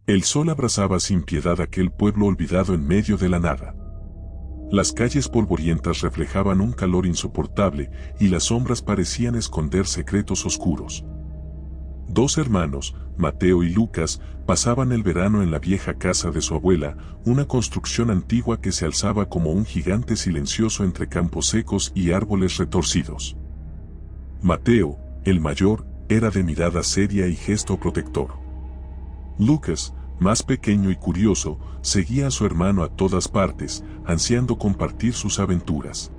El sol abrasaba sin piedad aquel pueblo olvidado en medio de la nada. Las calles polvorientas reflejaban un calor insoportable y las sombras parecían esconder secretos oscuros. Dos hermanos, Mateo y Lucas, pasaban el verano en la vieja casa de su abuela, una construcción antigua que se alzaba como un gigante silencioso entre campos secos y árboles retorcidos. Mateo, el mayor, era de mirada seria y gesto protector. Lucas, más pequeño y curioso, seguía a su hermano a todas partes, ansiando compartir sus aventuras.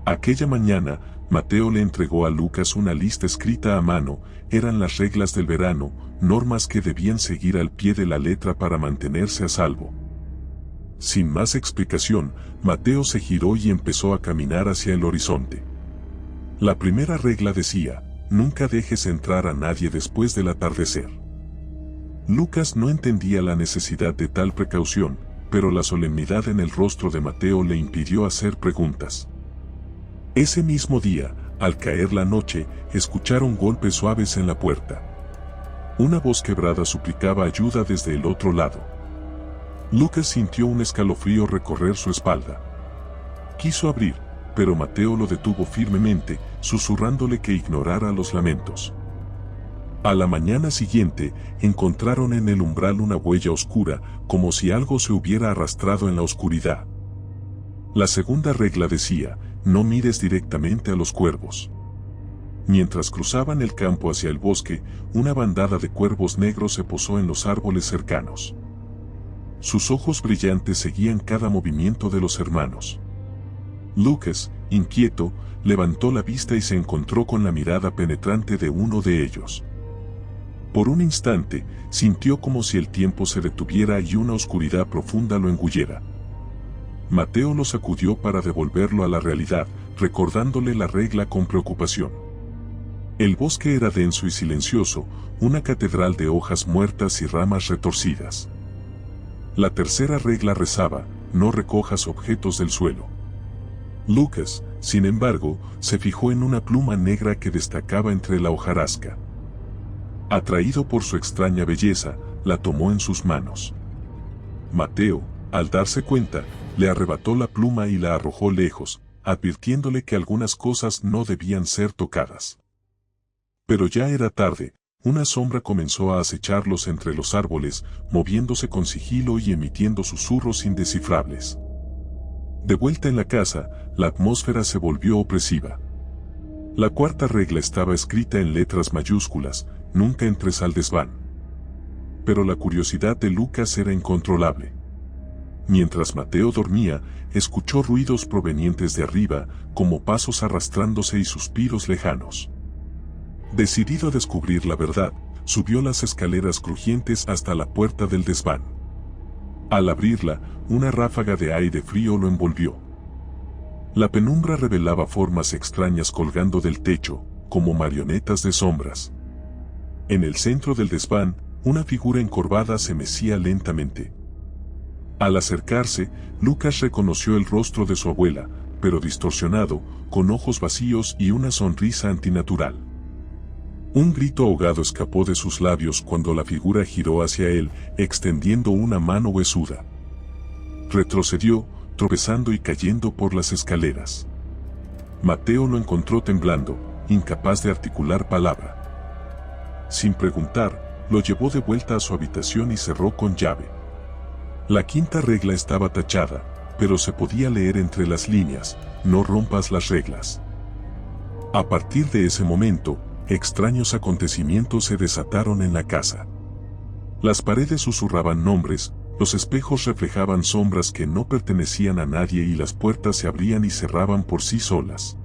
Aquella mañana, Mateo le entregó a Lucas una lista escrita a mano. Eran las reglas del verano, normas que debían seguir al pie de la letra para mantenerse a salvo. Sin más explicación, Mateo se giró y empezó a caminar hacia el horizonte. La primera regla decía: nunca dejes entrar a nadie después del atardecer. Lucas no entendía la necesidad de tal precaución, pero la solemnidad en el rostro de Mateo le impidió hacer preguntas. Ese mismo día, al caer la noche, escucharon golpes suaves en la puerta. Una voz quebrada suplicaba ayuda desde el otro lado. Lucas sintió un escalofrío recorrer su espalda. Quiso abrir, pero Mateo lo detuvo firmemente, susurrándole que ignorara los lamentos. A la mañana siguiente, encontraron en el umbral una huella oscura, como si algo se hubiera arrastrado en la oscuridad. La segunda regla decía: no mires directamente a los cuervos. Mientras cruzaban el campo hacia el bosque, una bandada de cuervos negros se posó en los árboles cercanos. Sus ojos brillantes seguían cada movimiento de los hermanos. Lucas, inquieto, levantó la vista y se encontró con la mirada penetrante de uno de ellos. Por un instante, sintió como si el tiempo se detuviera y una oscuridad profunda lo engullera. Mateo lo sacudió para devolverlo a la realidad, recordándole la regla con preocupación. El bosque era denso y silencioso, una catedral de hojas muertas y ramas retorcidas. La tercera regla rezaba: no recojas objetos del suelo. Lucas, sin embargo, se fijó en una pluma negra que destacaba entre la hojarasca. Atraído por su extraña belleza, la tomó en sus manos. Mateo, al darse cuenta, le arrebató la pluma y la arrojó lejos, advirtiéndole que algunas cosas no debían ser tocadas. Pero ya era tarde. Una sombra comenzó a acecharlos entre los árboles, moviéndose con sigilo y emitiendo susurros indescifrables. De vuelta en la casa, la atmósfera se volvió opresiva. La cuarta regla estaba escrita en letras mayúsculas: nunca entres al desván. Pero la curiosidad de Lucas era incontrolable. Mientras Mateo dormía, escuchó ruidos provenientes de arriba, como pasos arrastrándose y suspiros lejanos. Decidido a descubrir la verdad, subió las escaleras crujientes hasta la puerta del desván. Al abrirla, una ráfaga de aire frío lo envolvió. La penumbra revelaba formas extrañas colgando del techo, como marionetas de sombras. En el centro del desván, una figura encorvada se mecía lentamente. Al acercarse, Lucas reconoció el rostro de su abuela, pero distorsionado, con ojos vacíos y una sonrisa antinatural. Un grito ahogado escapó de sus labios cuando la figura giró hacia él, extendiendo una mano huesuda. Retrocedió, tropezando y cayendo por las escaleras. Mateo lo encontró temblando, incapaz de articular palabra. Sin preguntar, lo llevó de vuelta a su habitación y cerró con llave. La quinta regla estaba tachada, pero se podía leer entre las líneas: no rompas las reglas. A partir de ese momento, extraños acontecimientos se desataron en la casa. Las paredes susurraban nombres, los espejos reflejaban sombras que no pertenecían a nadie y las puertas se abrían y cerraban por sí solas.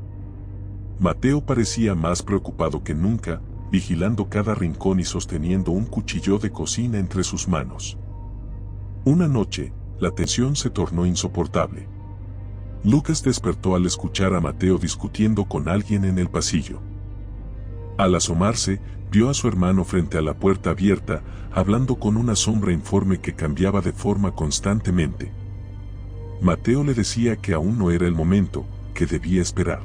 Mateo parecía más preocupado que nunca, vigilando cada rincón y sosteniendo un cuchillo de cocina entre sus manos. Una noche, la tensión se tornó insoportable. Lucas despertó al escuchar a Mateo discutiendo con alguien en el pasillo. Al asomarse, vio a su hermano frente a la puerta abierta, hablando con una sombra informe que cambiaba de forma constantemente. Mateo le decía que aún no era el momento, que debía esperar.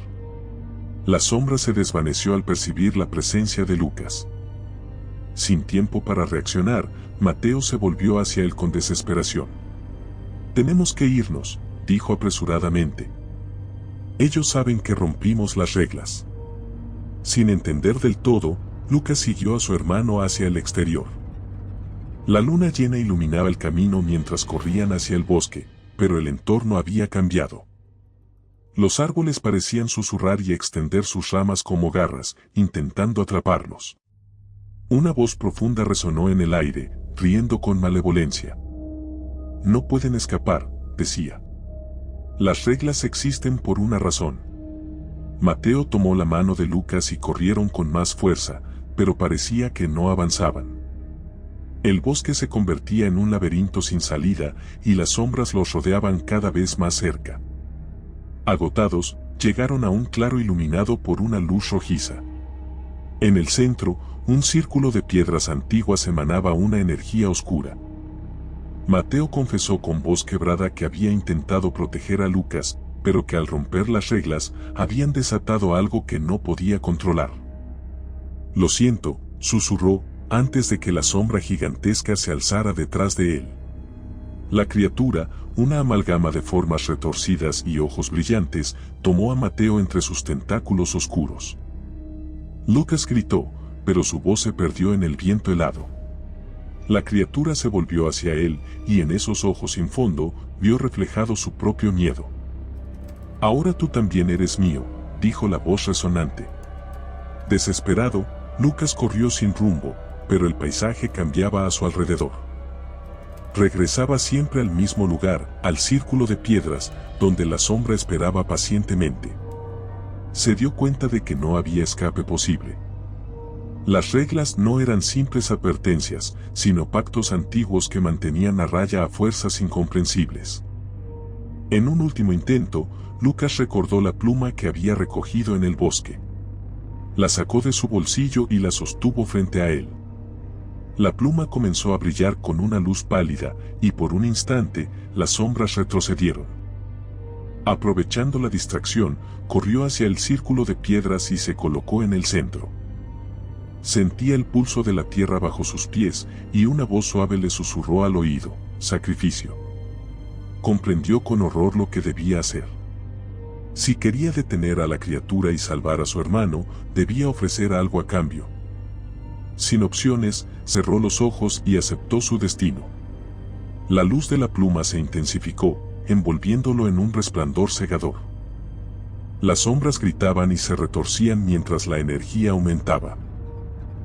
La sombra se desvaneció al percibir la presencia de Lucas. Sin tiempo para reaccionar, Mateo se volvió hacia él con desesperación. «Tenemos que irnos», dijo apresuradamente. «Ellos saben que rompimos las reglas». Sin entender del todo, Lucas siguió a su hermano hacia el exterior. La luna llena iluminaba el camino mientras corrían hacia el bosque, pero el entorno había cambiado. Los árboles parecían susurrar y extender sus ramas como garras, intentando atraparlos. Una voz profunda resonó en el aire, riendo con malevolencia. «No pueden escapar», decía. «Las reglas existen por una razón». Mateo tomó la mano de Lucas y corrieron con más fuerza, pero parecía que no avanzaban. El bosque se convertía en un laberinto sin salida y las sombras los rodeaban cada vez más cerca. Agotados, llegaron a un claro iluminado por una luz rojiza. En el centro, un círculo de piedras antiguas emanaba una energía oscura. Mateo confesó con voz quebrada que había intentado proteger a Lucas, pero que al romper las reglas, habían desatado algo que no podía controlar. «Lo siento», susurró, antes de que la sombra gigantesca se alzara detrás de él. La criatura, una amalgama de formas retorcidas y ojos brillantes, tomó a Mateo entre sus tentáculos oscuros. Lucas gritó, pero su voz se perdió en el viento helado. La criatura se volvió hacia él, y en esos ojos sin fondo, vio reflejado su propio miedo. «Ahora tú también eres mío», dijo la voz resonante. Desesperado, Lucas corrió sin rumbo, pero el paisaje cambiaba a su alrededor. Regresaba siempre al mismo lugar, al círculo de piedras, donde la sombra esperaba pacientemente. Se dio cuenta de que no había escape posible. Las reglas no eran simples advertencias, sino pactos antiguos que mantenían a raya a fuerzas incomprensibles. En un último intento, Lucas recordó la pluma que había recogido en el bosque. La sacó de su bolsillo y la sostuvo frente a él. La pluma comenzó a brillar con una luz pálida, y por un instante, las sombras retrocedieron. Aprovechando la distracción, corrió hacia el círculo de piedras y se colocó en el centro. Sentía el pulso de la tierra bajo sus pies, y una voz suave le susurró al oído: «Sacrificio». Comprendió con horror lo que debía hacer. Si quería detener a la criatura y salvar a su hermano, debía ofrecer algo a cambio. Sin opciones, cerró los ojos y aceptó su destino. La luz de la pluma se intensificó, envolviéndolo en un resplandor cegador. Las sombras gritaban y se retorcían mientras la energía aumentaba.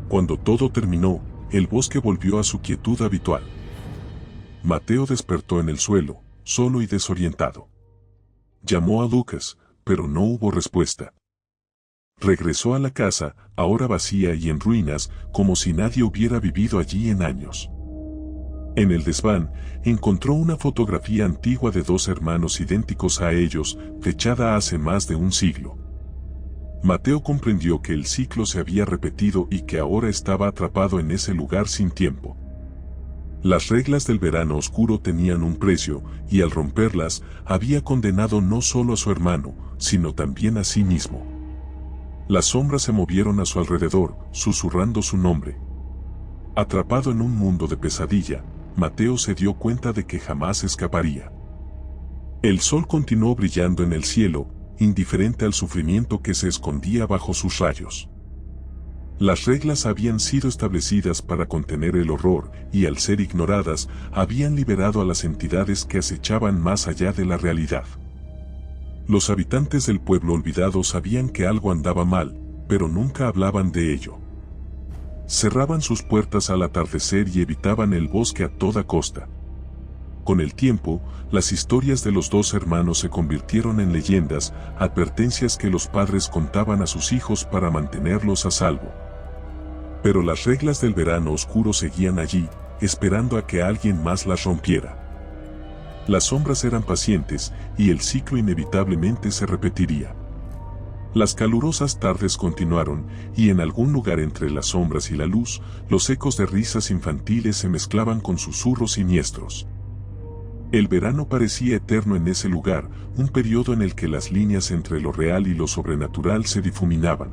Cuando todo terminó, el bosque volvió a su quietud habitual. Mateo despertó en el suelo, solo y desorientado. Llamó a Lucas, pero no hubo respuesta. Regresó a la casa, ahora vacía y en ruinas, como si nadie hubiera vivido allí en años. En el desván, encontró una fotografía antigua de dos hermanos idénticos a ellos, fechada hace más de un siglo. Mateo comprendió que el ciclo se había repetido y que ahora estaba atrapado en ese lugar sin tiempo. Las reglas del verano oscuro tenían un precio, y al romperlas, había condenado no solo a su hermano, sino también a sí mismo. Las sombras se movieron a su alrededor, susurrando su nombre. Atrapado en un mundo de pesadilla, Mateo se dio cuenta de que jamás escaparía. El sol continuó brillando en el cielo, indiferente al sufrimiento que se escondía bajo sus rayos. Las reglas habían sido establecidas para contener el horror, y al ser ignoradas, habían liberado a las entidades que acechaban más allá de la realidad. Los habitantes del pueblo olvidado sabían que algo andaba mal, pero nunca hablaban de ello. Cerraban sus puertas al atardecer y evitaban el bosque a toda costa. Con el tiempo, las historias de los dos hermanos se convirtieron en leyendas, advertencias que los padres contaban a sus hijos para mantenerlos a salvo. Pero las reglas del verano oscuro seguían allí, esperando a que alguien más las rompiera. Las sombras eran pacientes, y el ciclo inevitablemente se repetiría. Las calurosas tardes continuaron, y en algún lugar entre las sombras y la luz, los ecos de risas infantiles se mezclaban con susurros siniestros. El verano parecía eterno en ese lugar, un periodo en el que las líneas entre lo real y lo sobrenatural se difuminaban.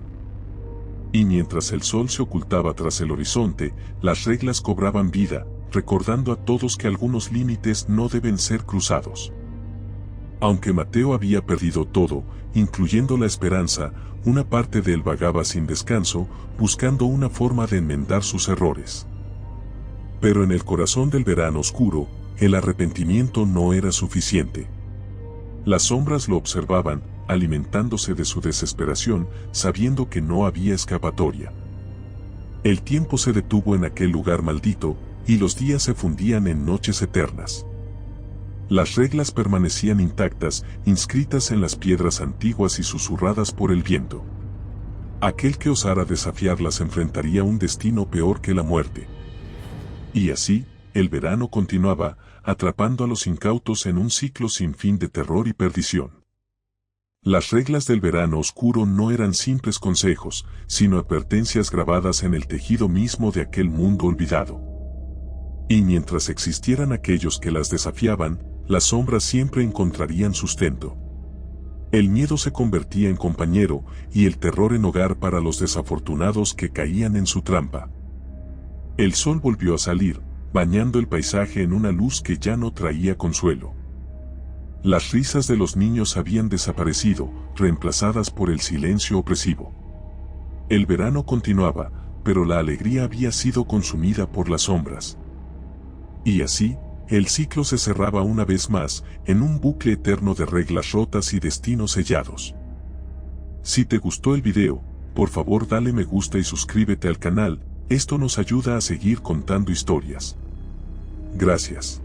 Y mientras el sol se ocultaba tras el horizonte, las reglas cobraban vida, recordando a todos que algunos límites no deben ser cruzados. Aunque Mateo había perdido todo, incluyendo la esperanza, una parte de él vagaba sin descanso, buscando una forma de enmendar sus errores. Pero en el corazón del verano oscuro, el arrepentimiento no era suficiente. Las sombras lo observaban, alimentándose de su desesperación, sabiendo que no había escapatoria. El tiempo se detuvo en aquel lugar maldito, y los días se fundían en noches eternas. Las reglas permanecían intactas, inscritas en las piedras antiguas y susurradas por el viento. Aquel que osara desafiarlas enfrentaría un destino peor que la muerte. Y así, el verano continuaba, atrapando a los incautos en un ciclo sin fin de terror y perdición. Las reglas del verano oscuro no eran simples consejos, sino advertencias grabadas en el tejido mismo de aquel mundo olvidado. Y mientras existieran aquellos que las desafiaban, las sombras siempre encontrarían sustento. El miedo se convertía en compañero y el terror en hogar para los desafortunados que caían en su trampa. El sol volvió a salir, bañando el paisaje en una luz que ya no traía consuelo. Las risas de los niños habían desaparecido, reemplazadas por el silencio opresivo. El verano continuaba, pero la alegría había sido consumida por las sombras. Y así, el ciclo se cerraba una vez más, en un bucle eterno de reglas rotas y destinos sellados. Si te gustó el video, por favor dale me gusta y suscríbete al canal, esto nos ayuda a seguir contando historias. Gracias.